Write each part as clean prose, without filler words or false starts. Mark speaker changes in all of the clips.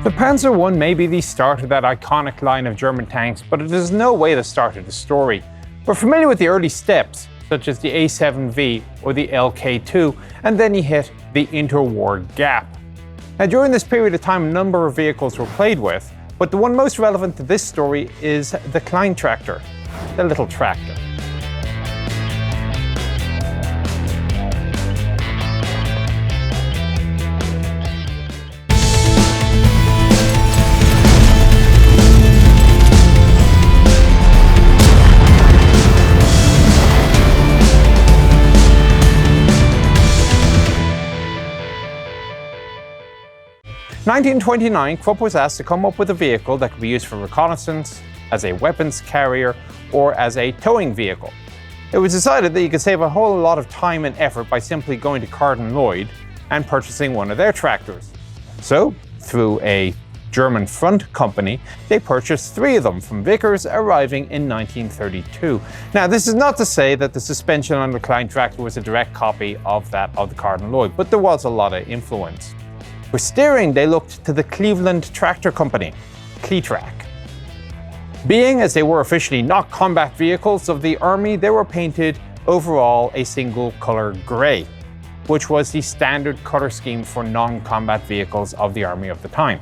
Speaker 1: The Panzer I may be the start of that iconic line of German tanks, but it is no way the start of the story. We're familiar with the early steps, such as the A7V or the LK2, and then you hit the interwar gap. Now, during this period of time, a number of vehicles were played with, but the one most relevant to this story is the Kleintractor, the little tractor. In 1929, Krupp was asked to come up with a vehicle that could be used for reconnaissance, as a weapons carrier, or as a towing vehicle. It was decided that you could save a whole lot of time and effort by simply going to Cardin Lloyd and purchasing one of their tractors. So, through a German front company, they purchased 3 of them from Vickers, arriving in 1932. Now, this is not to say that the suspension on the Kleintractor was a direct copy of that of the Cardin Lloyd, but there was a lot of influence. For steering, they looked to the Cleveland Tractor Company, Cletrac. Being as they were officially not combat vehicles of the Army, they were painted overall a single color grey, which was the standard color scheme for non-combat vehicles of the Army of the time.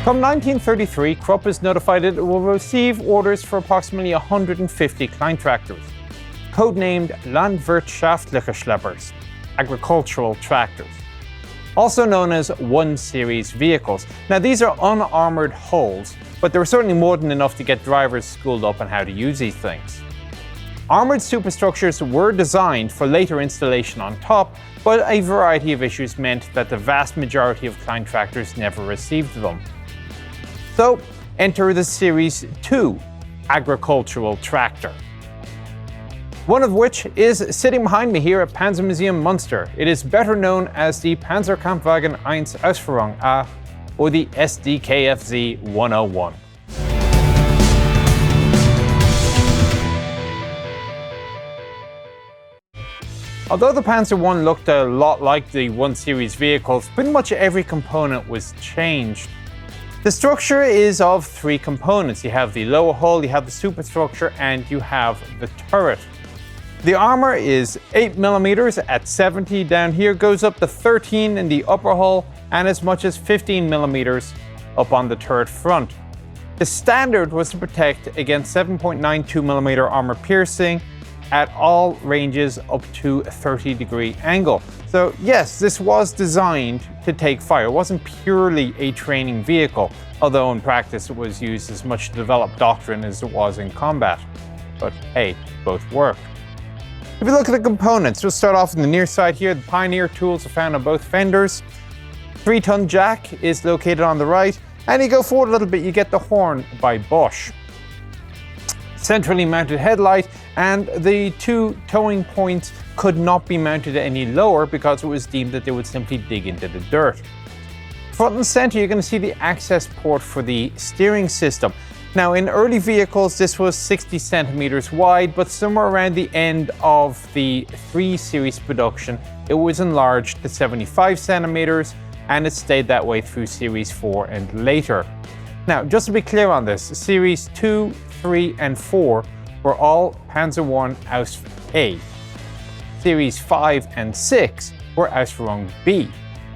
Speaker 1: Come 1933, Krupp is notified that it will receive orders for approximately 150 Kleintractors, codenamed Landwirtschaftliche Schleppers, agricultural tractors, also known as 1 Series vehicles. Now, these are unarmored hulls, but they were certainly more than enough to get drivers schooled up on how to use these things. Armored superstructures were designed for later installation on top, but a variety of issues meant that the vast majority of Kleintractors never received them. So, enter the Series II agricultural tractor. One of which is sitting behind me here at Panzer Museum Munster. It is better known as the Panzerkampfwagen I Ausführung A, or the SDKFZ 101. Although the Panzer I looked a lot like the 1 Series vehicles, pretty much every component was changed. The structure is of 3 components. You have the lower hull, you have the superstructure, and you have the turret. The armour is 8mm at 70 down here, goes up to 13 in the upper hull, and as much as 15mm up on the turret front. The standard was to protect against 7.92mm armour piercing at all ranges up to a 30-degree angle. So yes, this was designed to take fire. It wasn't purely a training vehicle, although in practice it was used as much to develop doctrine as it was in combat. But hey, both work. If you look at the components, we'll start off on the near side here. The Pioneer tools are found on both fenders. 3-ton jack is located on the right, and you go forward a little bit, you get the horn by Bosch. Centrally mounted headlight, and the 2 towing points could not be mounted any lower because it was deemed that they would simply dig into the dirt. Front and center, you're going to see the access port for the steering system. Now, in early vehicles, this was 60 centimeters wide, but somewhere around the end of the 3 Series production, it was enlarged to 75 centimeters, and it stayed that way through Series 4 and later. Now, just to be clear on this, Series 2, 3, and 4 were all Panzer I Ausführung A. Series 5 and 6 were Ausführung B.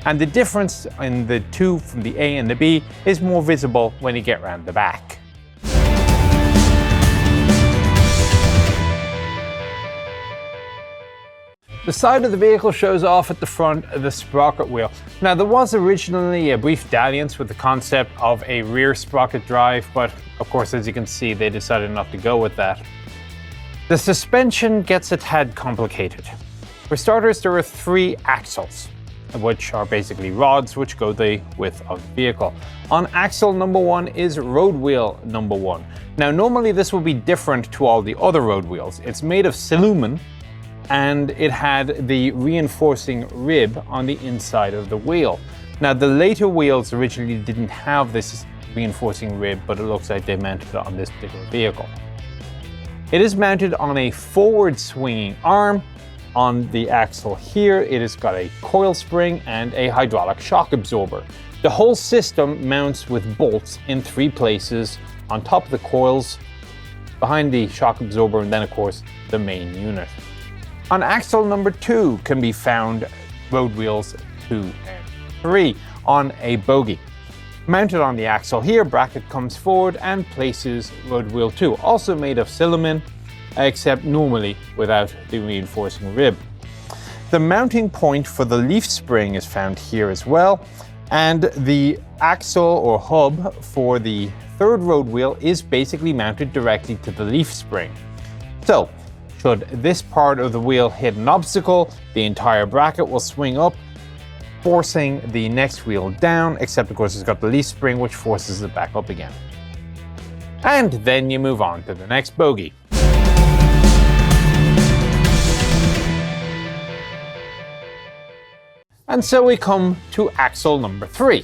Speaker 1: And the difference in the 2 from the A and the B is more visible when you get around the back. The side of the vehicle shows off at the front of the sprocket wheel. Now, there was originally a brief dalliance with the concept of a rear sprocket drive, but of course, as you can see, they decided not to go with that. The suspension gets a tad complicated. For starters, there are 3 axles, which are basically rods which go the width of the vehicle. On axle number 1 is road wheel number 1. Now, normally this will be different to all the other road wheels. It's made of aluminum, and it had the reinforcing rib on the inside of the wheel. Now, the later wheels originally didn't have this reinforcing rib, but it looks like they mounted it on this particular vehicle. It is mounted on a forward swinging arm. On the axle here, it has got a coil spring and a hydraulic shock absorber. The whole system mounts with bolts in 3 places on top of the coils, behind the shock absorber, and then of course the main unit. On axle number 2 can be found road wheels 2 and 3 on a bogie. Mounted on the axle here, bracket comes forward and places road wheel 2, also made of silicone, except normally without the reinforcing rib. The mounting point for the leaf spring is found here as well, and the axle or hub for the third road wheel is basically mounted directly to the leaf spring. So, should this part of the wheel hit an obstacle, the entire bracket will swing up, forcing the next wheel down, except of course it's got the leaf spring which forces it back up again. And then you move on to the next bogie. And so we come to axle number 3.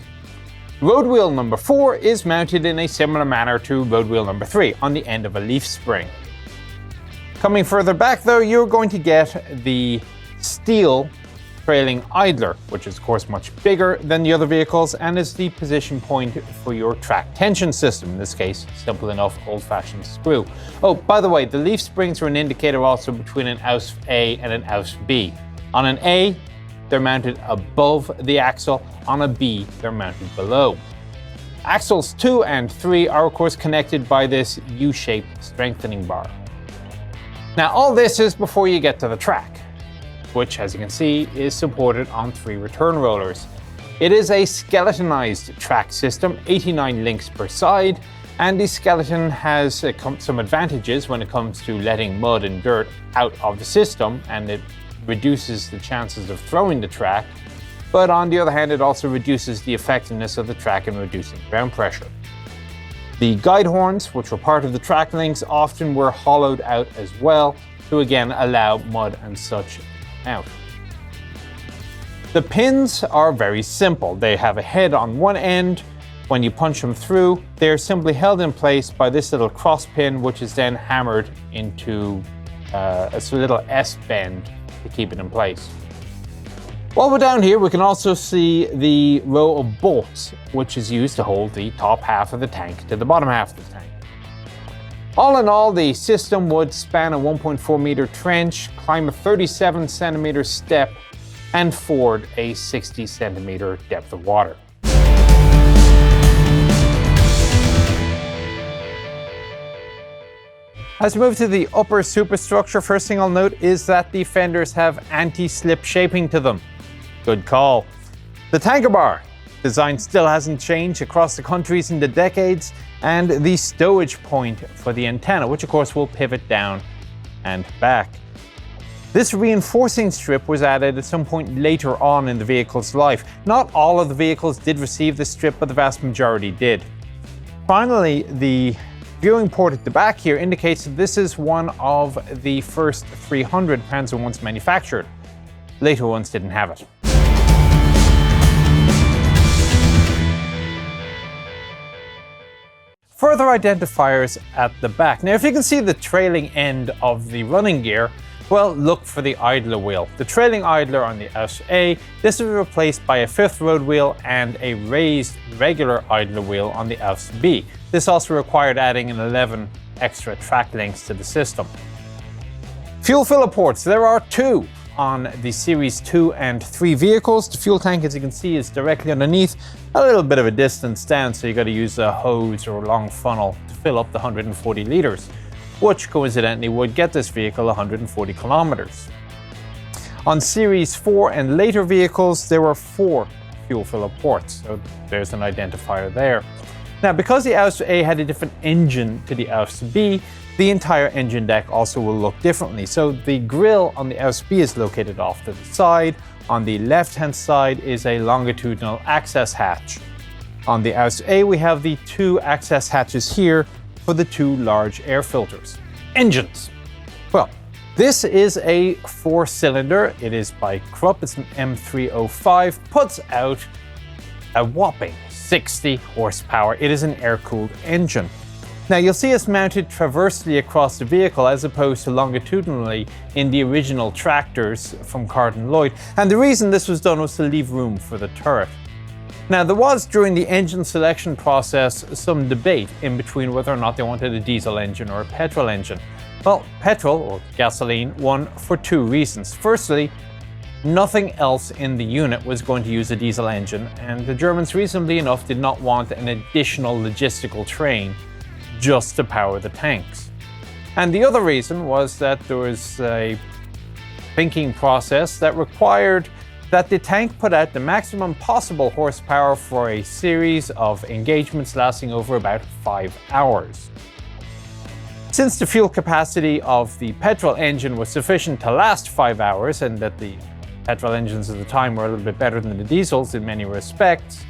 Speaker 1: Road wheel number 4 is mounted in a similar manner to road wheel number 3 on the end of a leaf spring. Coming further back though, you're going to get the steel trailing idler, which is of course much bigger than the other vehicles and is the position point for your track tension system. In this case, simple enough old-fashioned screw. Oh, by the way, the leaf springs are an indicator also between an Ausf A and an Ausf B. On an A, they're mounted above the axle. On a B, they're mounted below. Axles 2 and 3 are of course connected by this U-shaped strengthening bar. Now all this is before you get to the track, which as you can see is supported on 3 return rollers. It is a skeletonized track system, 89 links per side, and the skeleton has some advantages when it comes to letting mud and dirt out of the system, and it reduces the chances of throwing the track, but on the other hand it also reduces the effectiveness of the track in reducing ground pressure. The guide horns, which were part of the track links, often were hollowed out as well to again allow mud and such out. The pins are very simple. They have a head on one end. When you punch them through, they're simply held in place by this little cross pin, which is then hammered into a little S bend to keep it in place. While we're down here, we can also see the row of bolts, which is used to hold the top half of the tank to the bottom half of the tank. All in all, the system would span a 1.4 meter trench, climb a 37 centimeter step, and ford a 60 centimeter depth of water. As we move to the upper superstructure, first thing I'll note is that the fenders have anti-slip shaping to them. Good call. The tanker bar design still hasn't changed across the countries in the decades, and the stowage point for the antenna, which of course will pivot down and back. This reinforcing strip was added at some point later on in the vehicle's life. Not all of the vehicles did receive this strip, but the vast majority did. Finally, the viewing port at the back here indicates that this is one of the first 300 Panzer I's manufactured. Later ones didn't have it. Further identifiers at the back. Now, if you can see the trailing end of the running gear, well, look for the idler wheel. The trailing idler on the Ausf A, this is replaced by a 5th road wheel and a raised regular idler wheel on the Ausf B. This also required adding an 11 extra track links to the system. Fuel filler ports, there are 2 on the Series 2 and 3 vehicles. The fuel tank, as you can see, is directly underneath, a little bit of a distance down, so you got to use a hose or a long funnel to fill up the 140 litres, which coincidentally would get this vehicle 140 kilometers. On Series 4 and later vehicles, there were 4 fuel filler ports, so there's an identifier there. Now, because the Ausf A had a different engine to the Ausf B, the entire engine deck also will look differently. So the grille on the Ausf B is located off to the side. On the left-hand side is a longitudinal access hatch. On the Ausf A, we have the 2 access hatches here for the 2 large air filters. Engines. Well, this is a 4-cylinder. It is by Krupp. It's an M305. Puts out a whopping 60 horsepower. It is an air-cooled engine. Now you'll see us mounted transversely across the vehicle as opposed to longitudinally in the original tractors from Carden Loyd, and the reason this was done was to leave room for the turret. Now there was during the engine selection process some debate in between whether or not they wanted a diesel engine or a petrol engine. Well, petrol or gasoline won for two reasons. Firstly, nothing else in the unit was going to use a diesel engine, and the Germans reasonably enough did not want an additional logistical train just to power the tanks. And the other reason was that there was a thinking process that required that the tank put out the maximum possible horsepower for a series of engagements lasting over about 5 hours. Since the fuel capacity of the petrol engine was sufficient to last 5 hours, and that the petrol engines at the time were a little bit better than the diesels in many respects,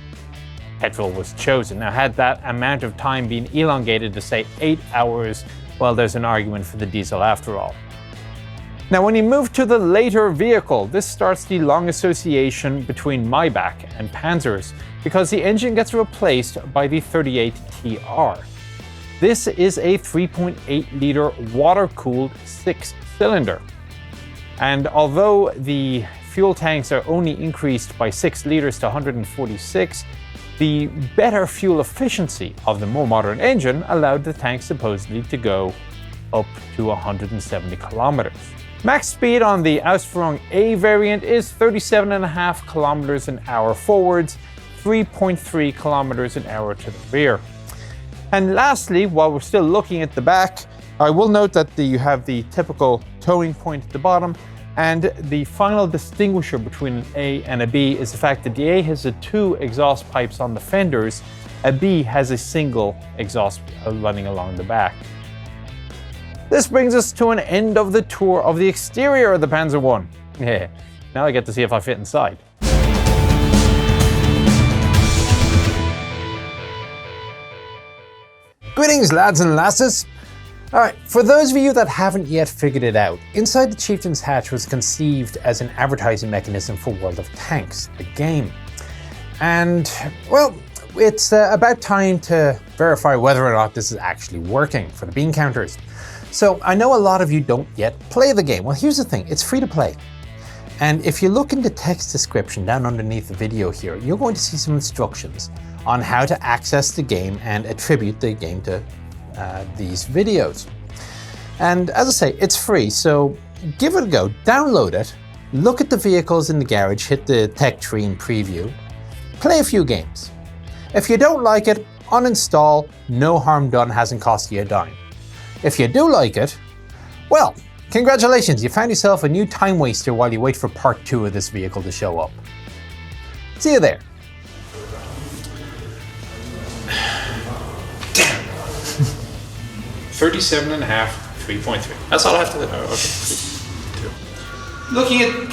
Speaker 1: petrol was chosen. Now, had that amount of time been elongated to say 8 hours, well, there's an argument for the diesel after all. Now, when you move to the later vehicle, this starts the long association between Maybach and Panzers, because the engine gets replaced by the 38 TR. This is a 3.8-litre water-cooled 6-cylinder. And although the fuel tanks are only increased by 6 litres to 146, the better fuel efficiency of the more modern engine allowed the tank supposedly to go up to 170 kilometers. Max speed on the Ausführung A variant is 37.5 kilometers an hour forwards, 3.3 kilometers an hour to the rear. And lastly, while we're still looking at the back, I will note that you have the typical towing point at the bottom, and the final distinguisher between an A and a B is the fact that the A has the 2 exhaust pipes on the fenders, a B has a single exhaust running along the back. This brings us to an end of the tour of the exterior of the Panzer I. Yeah, now I get to see if I fit inside.
Speaker 2: Greetings, lads and lasses. Alright, for those of you that haven't yet figured it out, Inside the Chieftain's Hatch was conceived as an advertising mechanism for World of Tanks, the game. And, well, it's about time to verify whether or not this is actually working for the bean counters. So, I know a lot of you don't yet play the game. Well, here's the thing, it's free to play. And if you look in the text description down underneath the video here, you're going to see some instructions on how to access the game and attribute the game to these videos. And as I say, it's free, so give it a go, download it, look at the vehicles in the garage, hit the tech tree and preview, play a few games. If you don't like it, uninstall, no harm done, hasn't cost you a dime. If you do like it, well, congratulations, you found yourself a new time waster while you wait for part 2 of this vehicle to show up. See you there.
Speaker 1: 37.5, 3.3. That's all I have to do. Okay. 2. Looking at